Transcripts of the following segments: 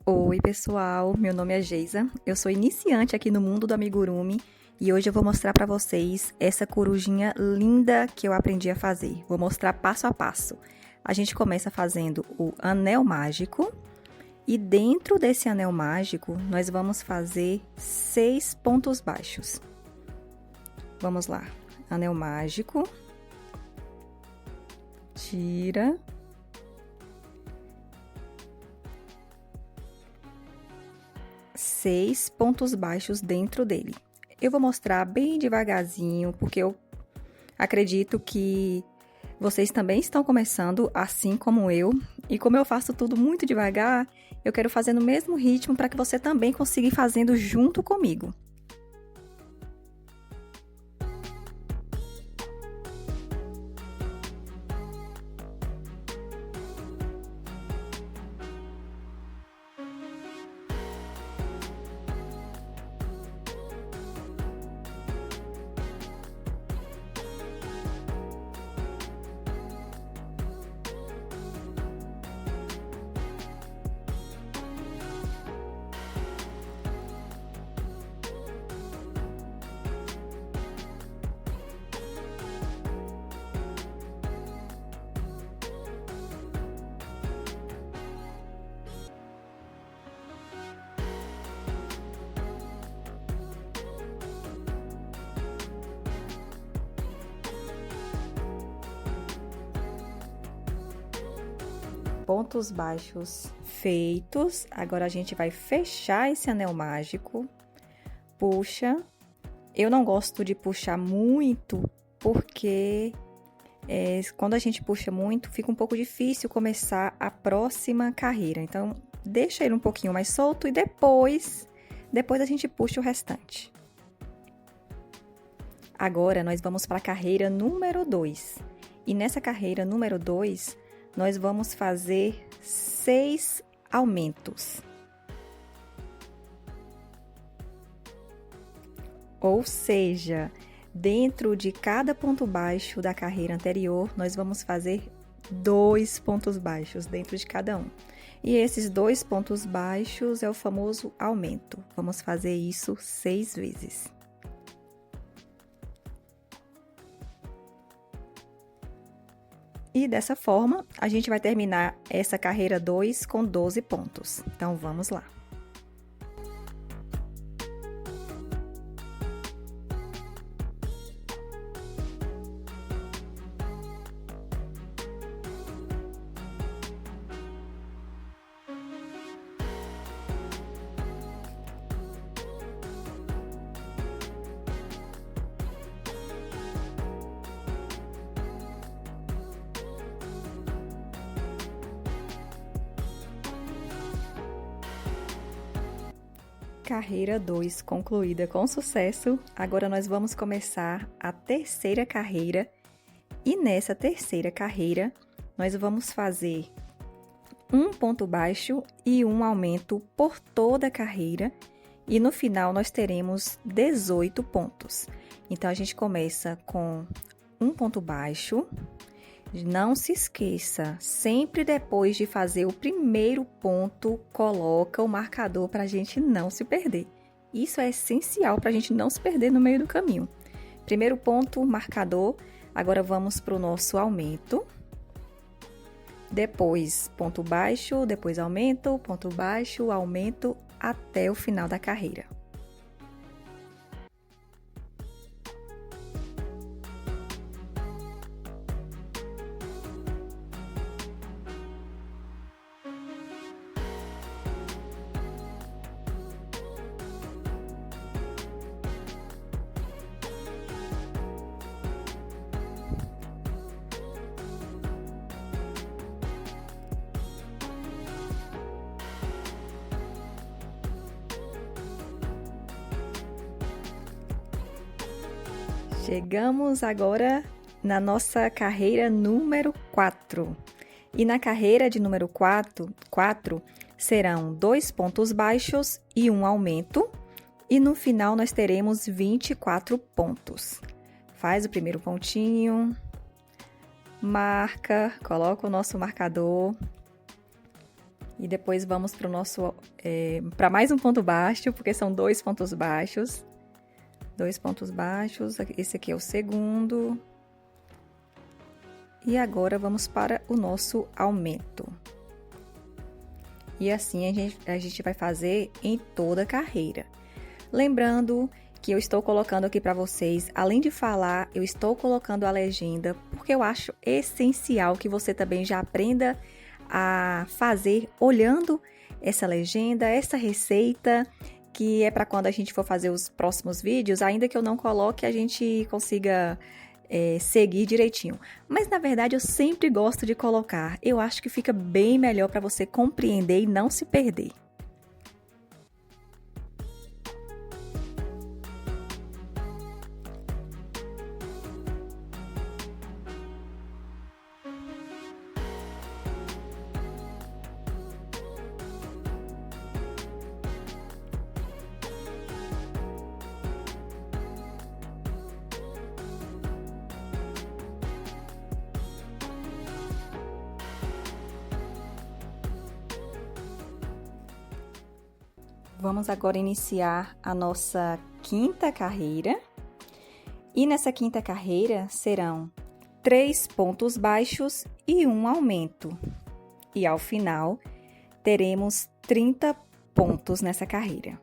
Oi, pessoal, meu nome é Geisa, eu sou iniciante aqui no mundo do amigurumi e hoje eu vou mostrar para vocês essa corujinha linda que eu aprendi a fazer. Vou mostrar passo a passo. A gente começa fazendo o anel mágico e dentro desse anel mágico nós vamos fazer 6 pontos baixos. Vamos lá, anel mágico, tira... Seis pontos baixos dentro dele. Eu vou mostrar bem devagarzinho, porque eu acredito que vocês também estão começando assim como eu. E como eu faço tudo muito devagar, eu quero fazer no mesmo ritmo para que você também consiga ir fazendo junto comigo. Pontos baixos feitos, agora a gente vai fechar esse anel mágico, puxa. Eu não gosto de puxar muito, porque quando a gente puxa muito, fica um pouco difícil começar a próxima carreira. Então, deixa ele um pouquinho mais solto e depois a gente puxa o restante. Agora, nós vamos para a carreira número 2. E nessa carreira número 2, nós vamos fazer 6 aumentos. Ou seja, dentro de cada ponto baixo da carreira anterior, nós vamos fazer 2 pontos baixos dentro de cada um. E esses 2 pontos baixos é o famoso aumento. Vamos fazer isso 6 vezes. E dessa forma, a gente vai terminar essa carreira 2 com 12 pontos. Então, vamos lá. Carreira 2 concluída com sucesso. Agora nós vamos começar a terceira carreira. E nessa terceira carreira, nós vamos fazer um ponto baixo e um aumento por toda a carreira. E no final nós teremos 18 pontos. Então, a gente começa com um ponto baixo. Não se esqueça, sempre depois de fazer o primeiro ponto, coloca o marcador para a gente não se perder. Isso é essencial para a gente não se perder no meio do caminho. Primeiro ponto, marcador. Agora vamos para o nosso aumento. Depois, ponto baixo, depois aumento, ponto baixo, aumento, até o final da carreira. Chegamos agora na nossa carreira número 4. E na carreira de número 4 serão 2 pontos baixos e um aumento. E no final nós teremos 24 pontos. Faz o primeiro pontinho, marca, coloca o nosso marcador E depois vamos para mais um ponto baixo, porque são 2 pontos baixos. 2 pontos baixos, esse aqui é o segundo. E agora vamos para o nosso aumento. E assim a gente vai fazer em toda a carreira. Lembrando que eu estou colocando aqui para vocês, além de falar, eu estou colocando a legenda, porque eu acho essencial que você também já aprenda a fazer olhando essa legenda, essa receita, que é para quando a gente for fazer os próximos vídeos, ainda que eu não coloque, a gente consiga seguir direitinho. Mas na verdade eu sempre gosto de colocar, eu acho que fica bem melhor para você compreender e não se perder. Vamos agora iniciar a nossa quinta carreira. E nessa quinta carreira serão 3 pontos baixos e um aumento. E ao final, teremos 30 pontos nessa carreira.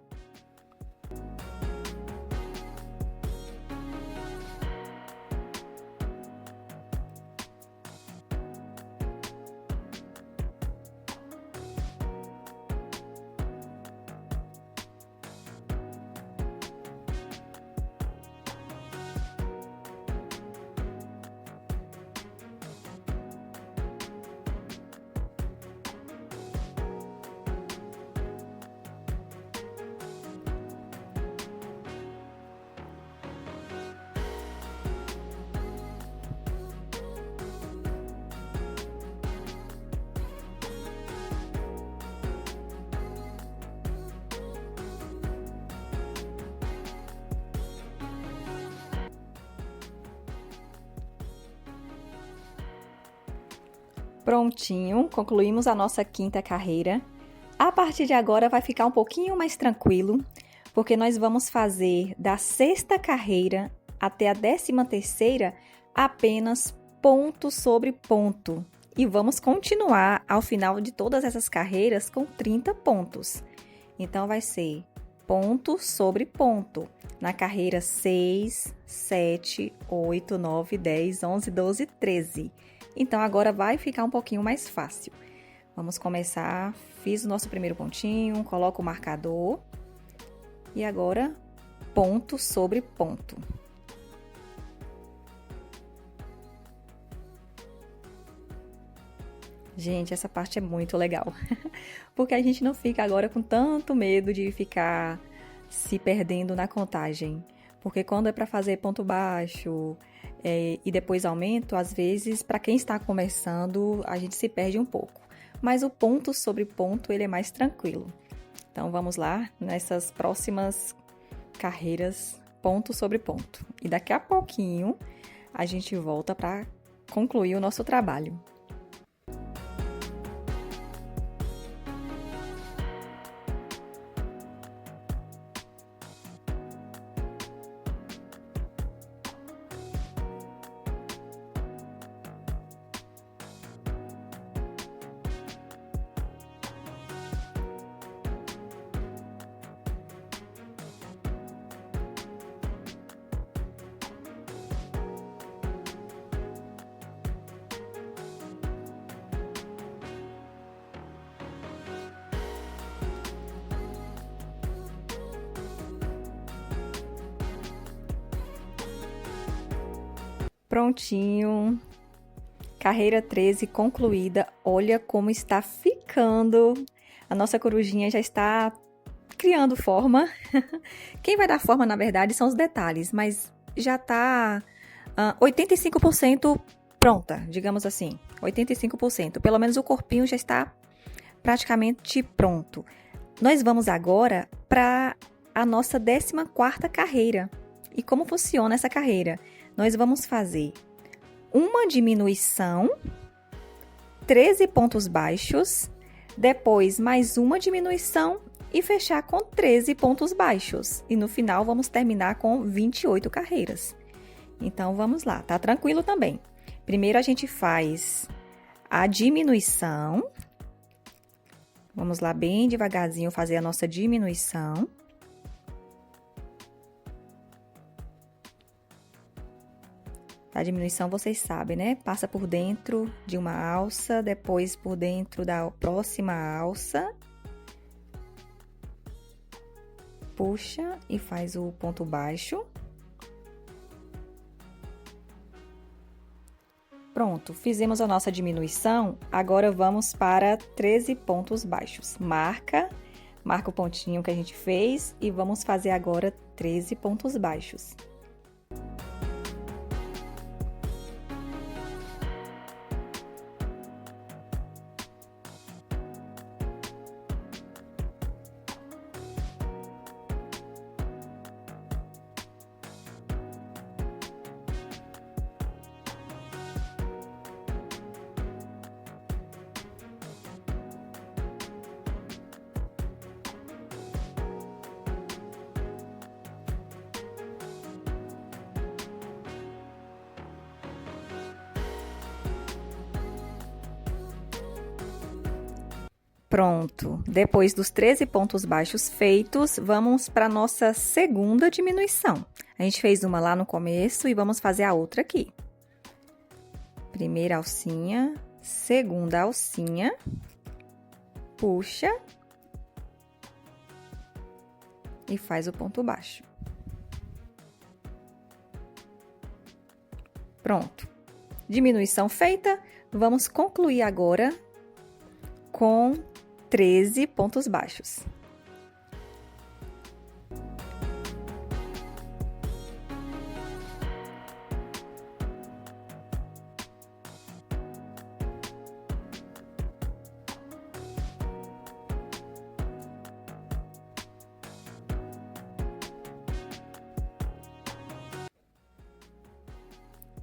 Prontinho, concluímos a nossa quinta carreira. A partir de agora vai ficar um pouquinho mais tranquilo, porque nós vamos fazer da sexta carreira até a 13ª apenas ponto sobre ponto. E vamos continuar ao final de todas essas carreiras com 30 pontos. Então, vai ser ponto sobre ponto. Na carreira 6, 7, 8, 9, 10, 11, 12, 13. Então, agora vai ficar um pouquinho mais fácil. Vamos começar. Fiz o nosso primeiro pontinho, coloco o marcador. E agora, ponto sobre ponto. Gente, essa parte é muito legal. Porque a gente não fica agora com tanto medo de ficar se perdendo na contagem. Porque quando é para fazer ponto baixo e depois aumento, às vezes, para quem está começando, a gente se perde um pouco. Mas o ponto sobre ponto, ele é mais tranquilo. Então, vamos lá, nessas próximas carreiras, ponto sobre ponto. E daqui a pouquinho, a gente volta para concluir o nosso trabalho. Prontinho, carreira 13 concluída. Olha como está ficando. A nossa corujinha já está criando forma. Quem vai dar forma, na verdade, são os detalhes, mas já está 85% pronta, digamos assim. 85%. Pelo menos o corpinho já está praticamente pronto. Nós vamos agora para a nossa 14ª carreira. E como funciona essa carreira? Nós vamos fazer uma diminuição, 13 pontos baixos, Depois, mais uma diminuição e fechar com 13 pontos baixos. E no final, vamos terminar com 28 carreiras. Então, vamos lá, tá tranquilo também. Primeiro, a gente faz a diminuição. Vamos lá, bem devagarzinho, fazer a nossa diminuição. A diminuição, vocês sabem, né? Passa por dentro de uma alça, depois por dentro da próxima alça. Puxa e faz o ponto baixo. Pronto, fizemos a nossa diminuição, agora vamos para 13 pontos baixos. Marca o pontinho que a gente fez e vamos fazer agora 13 pontos baixos. Pronto, depois dos 13 pontos baixos feitos, vamos para a nossa segunda diminuição. A gente fez uma lá no começo e vamos fazer a outra aqui. Primeira alcinha, segunda alcinha, puxa e faz o ponto baixo. Pronto, diminuição feita, vamos concluir agora com 13 pontos baixos.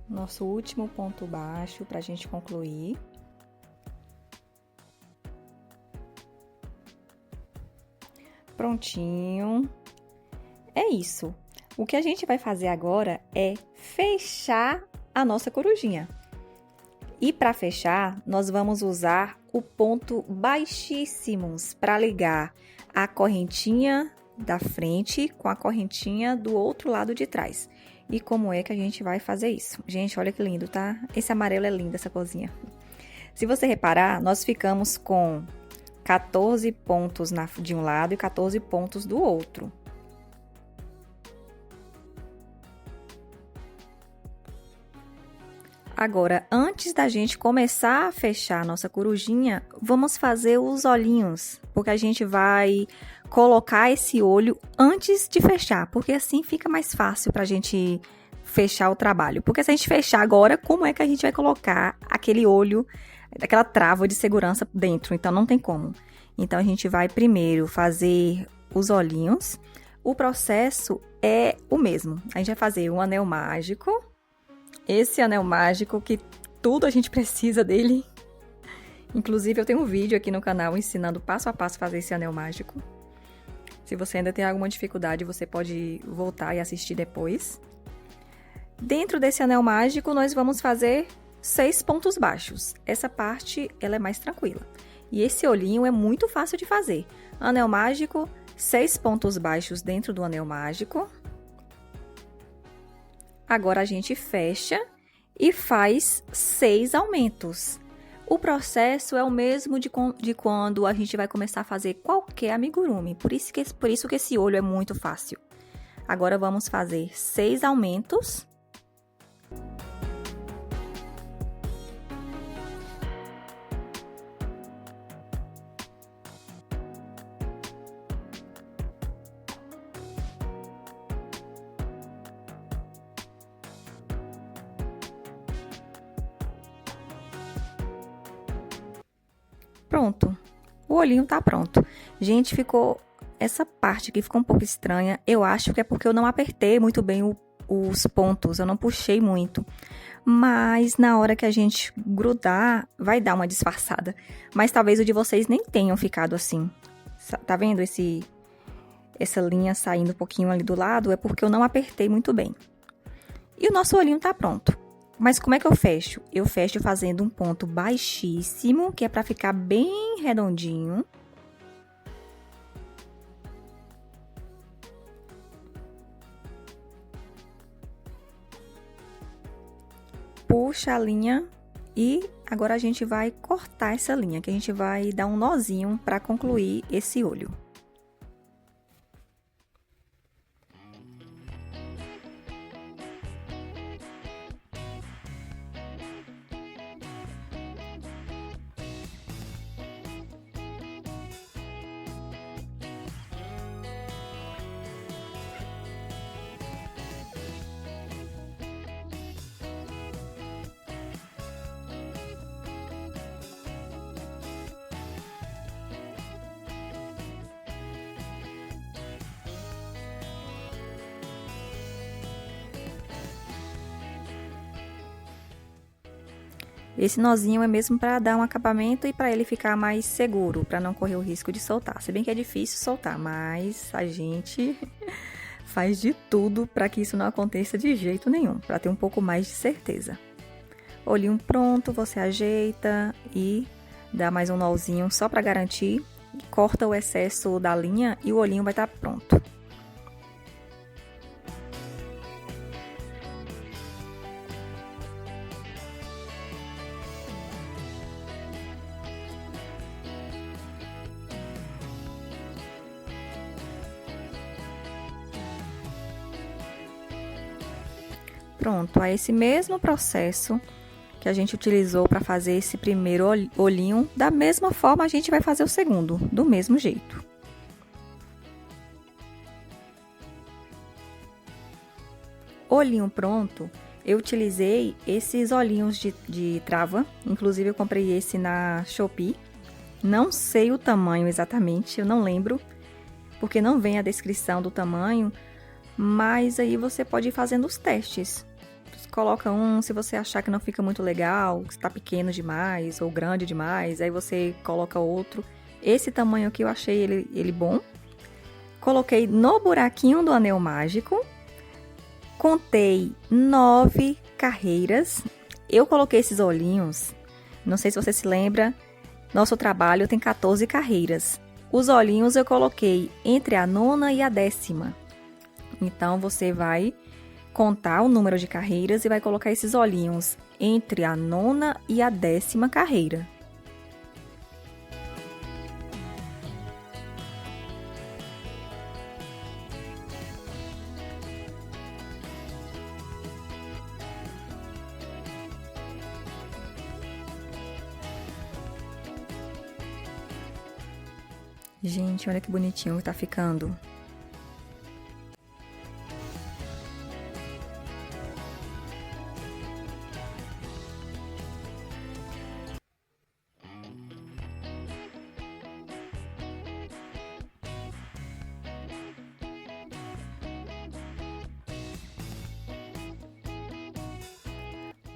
Nosso último ponto baixo para a gente concluir. Prontinho. É isso. O que a gente vai fazer agora é fechar a nossa corujinha. E para fechar, nós vamos usar o ponto baixíssimos para ligar a correntinha da frente com a correntinha do outro lado de trás. E como é que a gente vai fazer isso? Gente, olha que lindo, tá? Esse amarelo é lindo, essa corzinha. Se você reparar, nós ficamos com 14 pontos de um lado e 14 pontos do outro. Agora, antes da gente começar a fechar a nossa corujinha, vamos fazer os olhinhos, porque a gente vai colocar esse olho antes de fechar, porque assim fica mais fácil pra gente fechar o trabalho. Porque se a gente fechar agora, como é que a gente vai colocar aquele olho, aquela trava de segurança dentro? Então, não tem como. Então, a gente vai primeiro fazer os olhinhos. O processo é o mesmo. A gente vai fazer um anel mágico. Esse anel mágico que tudo a gente precisa dele. Inclusive, eu tenho um vídeo aqui no canal ensinando passo a passo a fazer esse anel mágico. Se você ainda tem alguma dificuldade, você pode voltar e assistir depois. Dentro desse anel mágico, nós vamos fazer 6 pontos baixos. Essa parte, ela é mais tranquila. E esse olhinho é muito fácil de fazer. Anel mágico, 6 pontos baixos dentro do anel mágico. Agora, a gente fecha e faz 6 aumentos. O processo é o mesmo de quando a gente vai começar a fazer qualquer amigurumi. Por isso que esse olho é muito fácil. Agora, vamos fazer 6 aumentos. Pronto, o olhinho tá pronto. Gente, essa parte aqui ficou um pouco estranha. Eu acho que é porque eu não apertei muito bem os pontos, eu não puxei muito. Mas na hora que a gente grudar, vai dar uma disfarçada. Mas talvez o de vocês nem tenham ficado assim. Tá vendo essa linha saindo um pouquinho ali do lado? É porque eu não apertei muito bem. E o nosso olhinho tá pronto. Mas como é que eu fecho? Eu fecho fazendo um ponto baixíssimo, que é para ficar bem redondinho. Puxa a linha e agora a gente vai cortar essa linha, que a gente vai dar um nozinho para concluir esse olho. Esse nozinho é mesmo para dar um acabamento e para ele ficar mais seguro, para não correr o risco de soltar. Se bem que é difícil soltar, mas a gente faz de tudo para que isso não aconteça de jeito nenhum, para ter um pouco mais de certeza. Olhinho pronto, você ajeita e dá mais um nozinho só para garantir. Corta o excesso da linha e o olhinho vai estar pronto. Pronto, é esse mesmo processo que a gente utilizou para fazer esse primeiro olhinho, da mesma forma a gente vai fazer o segundo, do mesmo jeito. Olhinho pronto, eu utilizei esses olhinhos de trava, inclusive eu comprei esse na Shopee. Não sei o tamanho exatamente, eu não lembro, porque não vem a descrição do tamanho, mas aí você pode ir fazendo os testes. Coloca um, se você achar que não fica muito legal, que está pequeno demais ou grande demais, aí você coloca outro. Esse tamanho aqui eu achei ele bom. Coloquei no buraquinho do anel mágico. Contei 9 carreiras. Eu coloquei esses olhinhos, não sei se você se lembra, nosso trabalho tem 14 carreiras. Os olhinhos eu coloquei entre a 9ª e a 10ª. Então, você vai contar o número de carreiras e vai colocar esses olhinhos entre a 9ª e a 10ª carreira. Gente, olha que bonitinho que tá ficando.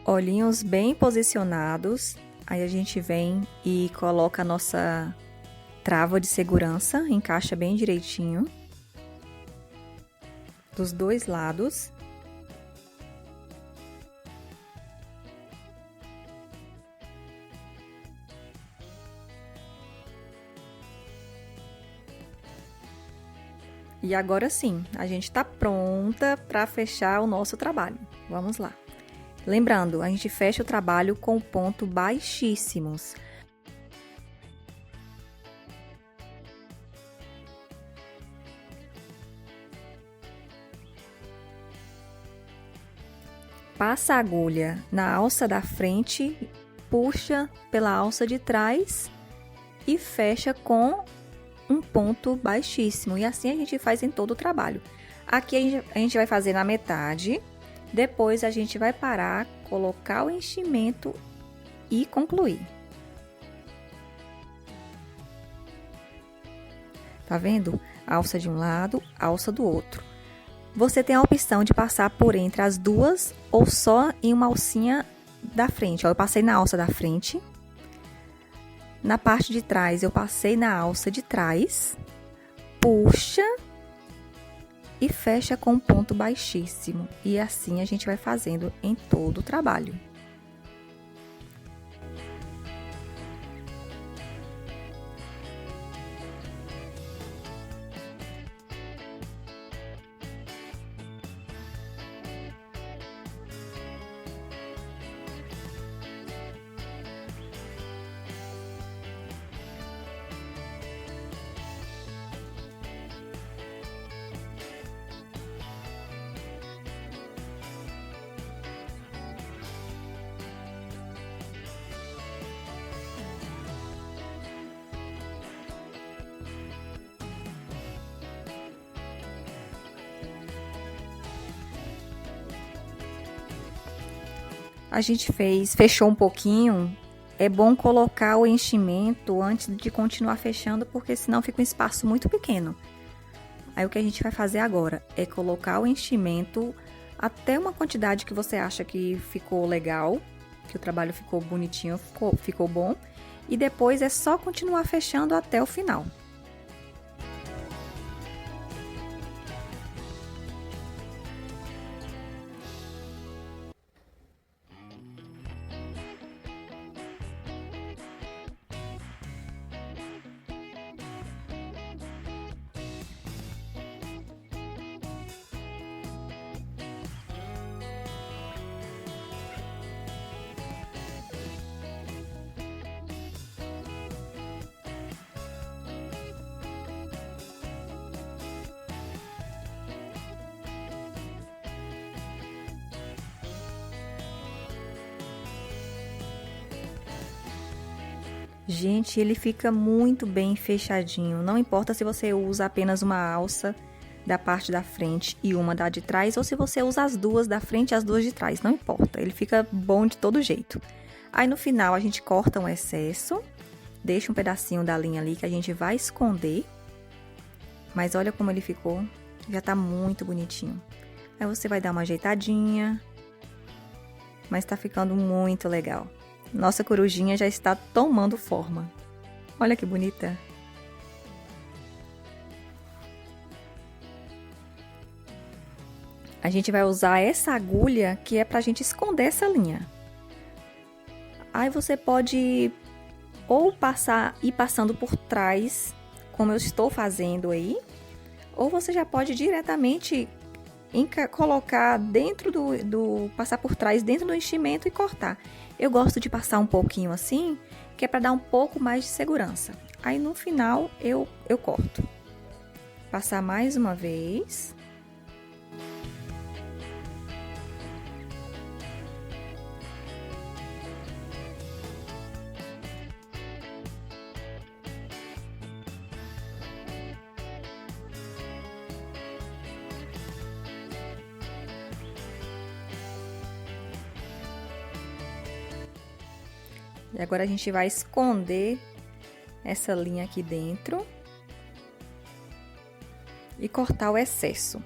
Olhinhos bem posicionados, aí a gente vem e coloca a nossa trava de segurança, encaixa bem direitinho dos dois lados. E agora sim, a gente está pronta para fechar o nosso trabalho. Vamos lá. Lembrando, a gente fecha o trabalho com ponto baixíssimos. Passa a agulha na alça da frente, puxa pela alça de trás e fecha com um ponto baixíssimo. E assim a gente faz em todo o trabalho. Aqui a gente vai fazer na metade, depois a gente vai parar, colocar o enchimento e concluir. Tá vendo? Alça de um lado, alça do outro. Você tem a opção de passar por entre as duas ou só em uma alcinha da frente. Ó, eu passei na alça da frente. Na parte de trás, eu passei na alça de trás. Puxa e fecha com um ponto baixíssimo. E assim a gente vai fazendo em todo o trabalho. A gente fechou um pouquinho. É bom colocar o enchimento antes de continuar fechando, porque senão fica um espaço muito pequeno. Aí o que a gente vai fazer agora é colocar o enchimento até uma quantidade que você acha que ficou legal, que o trabalho ficou bonitinho, ficou bom. E depois é só continuar fechando até o final. Gente, ele fica muito bem fechadinho. Não importa se você usa apenas uma alça da parte da frente e uma da de trás, ou se você usa as duas da frente e as duas de trás. Não importa, ele fica bom de todo jeito. Aí no final a gente corta um excesso, deixa um pedacinho da linha ali que a gente vai esconder. Mas olha como ele ficou, já tá muito bonitinho. Aí você vai dar uma ajeitadinha, mas tá ficando muito legal. Nossa corujinha já está tomando forma. Olha que bonita. A gente vai usar essa agulha que é pra gente esconder essa linha. Aí você pode ou ir passando por trás, como eu estou fazendo aí, ou você já pode diretamente colocar dentro passar por trás dentro do enchimento e cortar. Eu gosto de passar um pouquinho assim, que é para dar um pouco mais de segurança. Aí no final eu corto. Passar mais uma vez. E agora a gente vai esconder essa linha aqui dentro e cortar o excesso.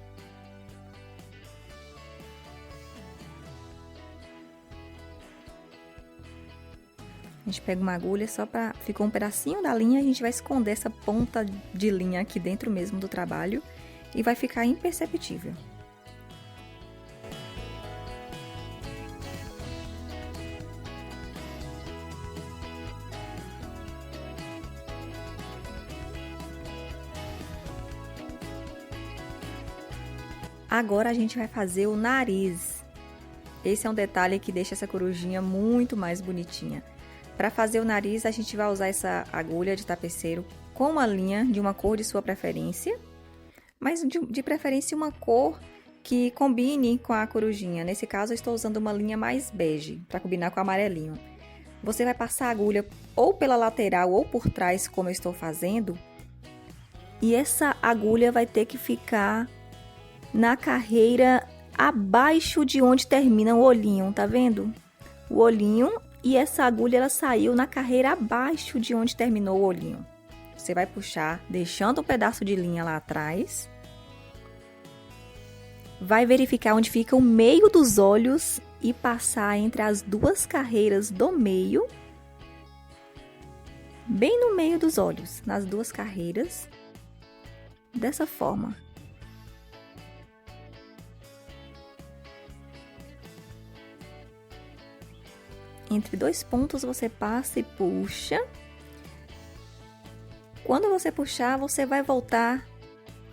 A gente pega uma agulha só para... Ficou um pedacinho da linha, a gente vai esconder essa ponta de linha aqui dentro mesmo do trabalho e vai ficar imperceptível. Agora a gente vai fazer o nariz. Esse é um detalhe que deixa essa corujinha muito mais bonitinha. Para fazer o nariz, a gente vai usar essa agulha de tapeceiro com uma linha de uma cor de sua preferência, mas de preferência uma cor que combine com a corujinha. Nesse caso, eu estou usando uma linha mais bege, para combinar com o amarelinho. Você vai passar a agulha ou pela lateral ou por trás, como eu estou fazendo, e essa agulha vai ter que ficar na carreira abaixo de onde termina o olhinho, tá vendo? O olhinho, e essa agulha ela saiu na carreira abaixo de onde terminou o olhinho. Você vai puxar, deixando um pedaço de linha lá atrás. vai verificar onde fica o meio dos olhos e passar entre as duas carreiras do meio, bem no meio dos olhos, nas duas carreiras, dessa forma. Entre dois pontos você passa e puxa. Quando você puxar, você vai voltar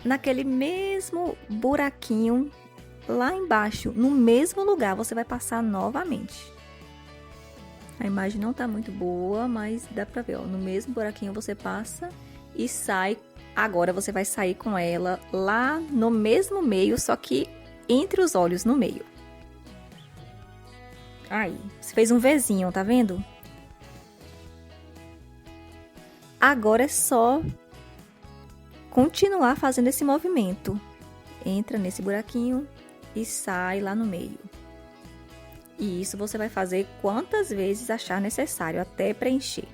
naquele mesmo buraquinho lá embaixo, no mesmo lugar, você vai passar novamente. A imagem não tá muito boa, mas dá pra ver, ó, no mesmo buraquinho você passa e sai. Agora você vai sair com ela lá no mesmo meio, só que entre os olhos, no meio. Aí, você fez um Vzinho, tá vendo? Agora é só continuar fazendo esse movimento. Entra nesse buraquinho e sai lá no meio. E isso você vai fazer quantas vezes achar necessário, até preencher.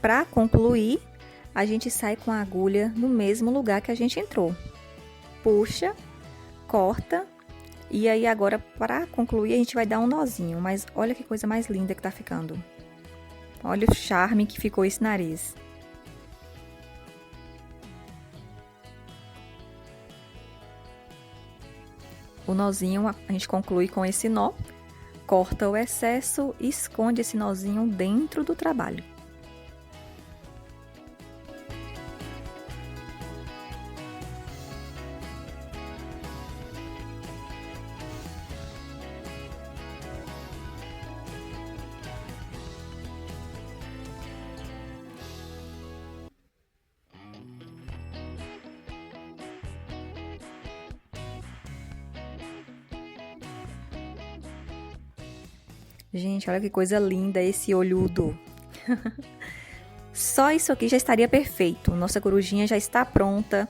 Para concluir, a gente sai com a agulha no mesmo lugar que a gente entrou. Puxa, corta, e aí agora para concluir a gente vai dar um nozinho, mas olha que coisa mais linda que tá ficando. Olha o charme que ficou esse nariz. O nozinho a gente conclui com esse nó, corta o excesso e esconde esse nozinho dentro do trabalho. Gente, olha que coisa linda esse olhudo. Só isso aqui já estaria perfeito. Nossa corujinha já está pronta.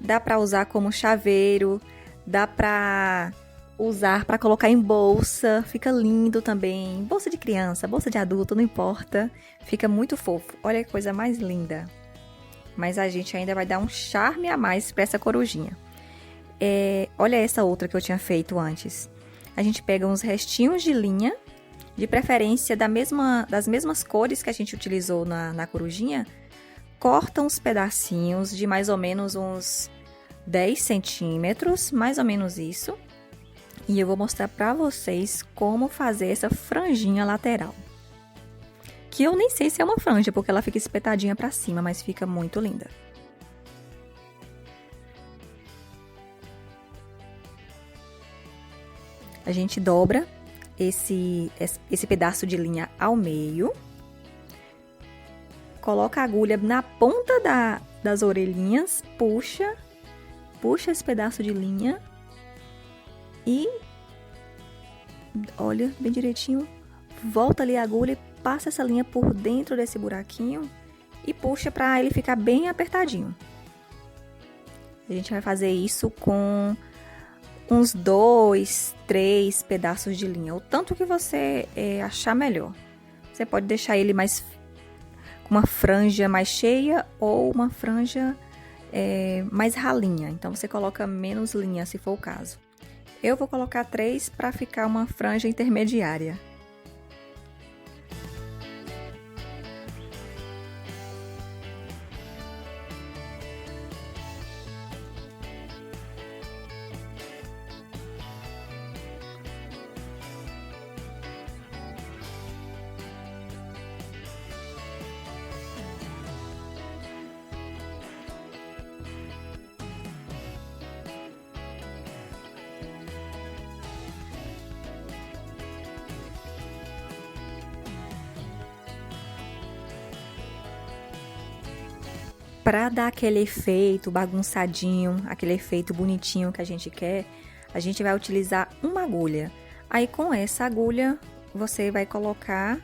Dá para usar como chaveiro, dá para usar para colocar em bolsa, fica lindo também. Bolsa de criança, bolsa de adulto, não importa. Fica muito fofo. Olha que coisa mais linda. Mas a gente ainda vai dar um charme a mais para essa corujinha. Olha essa outra que eu tinha feito antes. A gente pega uns restinhos de linha, de preferência das mesmas cores que a gente utilizou na corujinha, corta uns pedacinhos de mais ou menos uns 10 centímetros, mais ou menos isso. E eu vou mostrar pra vocês como fazer essa franjinha lateral. Que eu nem sei se é uma franja, porque ela fica espetadinha pra cima, mas fica muito linda. A gente dobra esse pedaço de linha ao meio. Coloca a agulha na ponta das orelhinhas, puxa esse pedaço de linha e olha bem direitinho, volta ali a agulha e passa essa linha por dentro desse buraquinho e puxa para ele ficar bem apertadinho. A gente vai fazer isso com uns 2, 3 pedaços de linha, o tanto que você achar melhor. Você pode deixar ele mais com uma franja mais cheia ou uma franja mais ralinha. Então você coloca menos linha se for o caso. Eu vou colocar 3 para ficar uma franja intermediária. Para dar aquele efeito bagunçadinho, aquele efeito bonitinho que a gente quer, a gente vai utilizar uma agulha. Aí com essa agulha, você vai colocar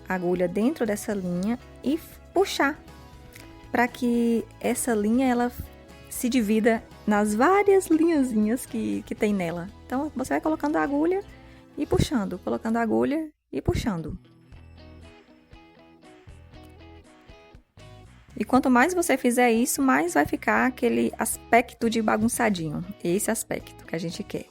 a agulha dentro dessa linha e puxar, para que essa linha ela se divida nas várias linhazinhas que tem nela. Então, você vai colocando a agulha e puxando, colocando a agulha e puxando. E quanto mais você fizer isso, mais vai ficar aquele aspecto de bagunçadinho. Esse aspecto que a gente quer.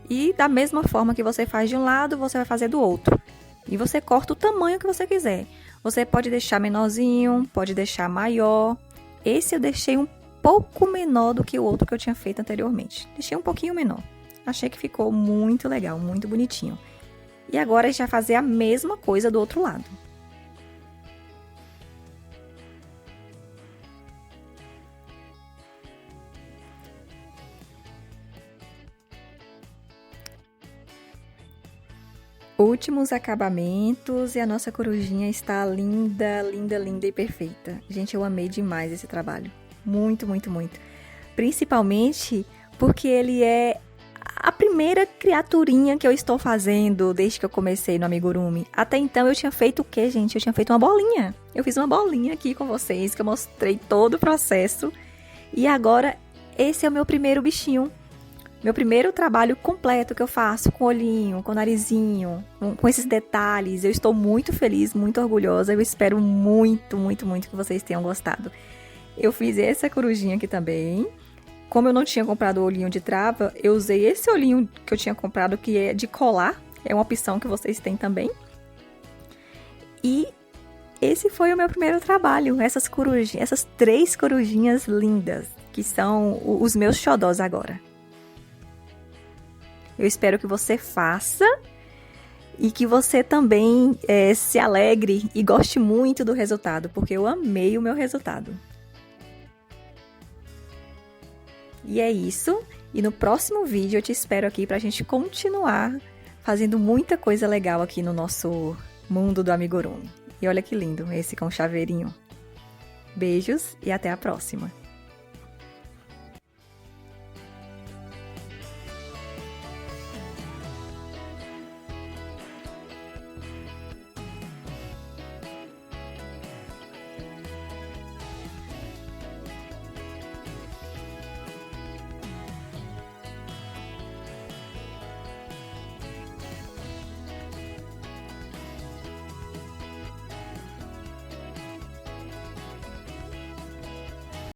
E da mesma forma que você faz de um lado, você vai fazer do outro. E você corta o tamanho que você quiser. Você pode deixar menorzinho, pode deixar maior. Esse eu deixei um pouco menor do que o outro que eu tinha feito anteriormente. Deixei um pouquinho menor. Achei que ficou muito legal, muito bonitinho. E agora a gente vai fazer a mesma coisa do outro lado. Últimos acabamentos e a nossa corujinha está linda, linda, linda e perfeita. Gente, eu amei demais esse trabalho. Muito, muito, muito. Principalmente porque ele é a primeira criaturinha que eu estou fazendo desde que eu comecei no amigurumi. Até então eu tinha feito o quê, gente? Eu tinha feito uma bolinha. Eu fiz uma bolinha aqui com vocês, que eu mostrei todo o processo. E agora esse é o meu primeiro bichinho. Meu primeiro trabalho completo que eu faço, com olhinho, com narizinho, com esses detalhes. Eu estou muito feliz, muito orgulhosa. Eu espero muito, muito, muito que vocês tenham gostado. Eu fiz essa corujinha aqui também. Como eu não tinha comprado o olhinho de trava, eu usei esse olhinho que eu tinha comprado, que é de colar. É uma opção que vocês têm também. E esse foi o meu primeiro trabalho. Essas 3 corujinhas lindas, que são os meus xodós agora. Eu espero que você faça e que você também se alegre e goste muito do resultado, porque eu amei o meu resultado. E é isso. E no próximo vídeo eu te espero aqui pra gente continuar fazendo muita coisa legal aqui no nosso mundo do amigurumi. E olha que lindo esse com chaveirinho. Beijos e até a próxima!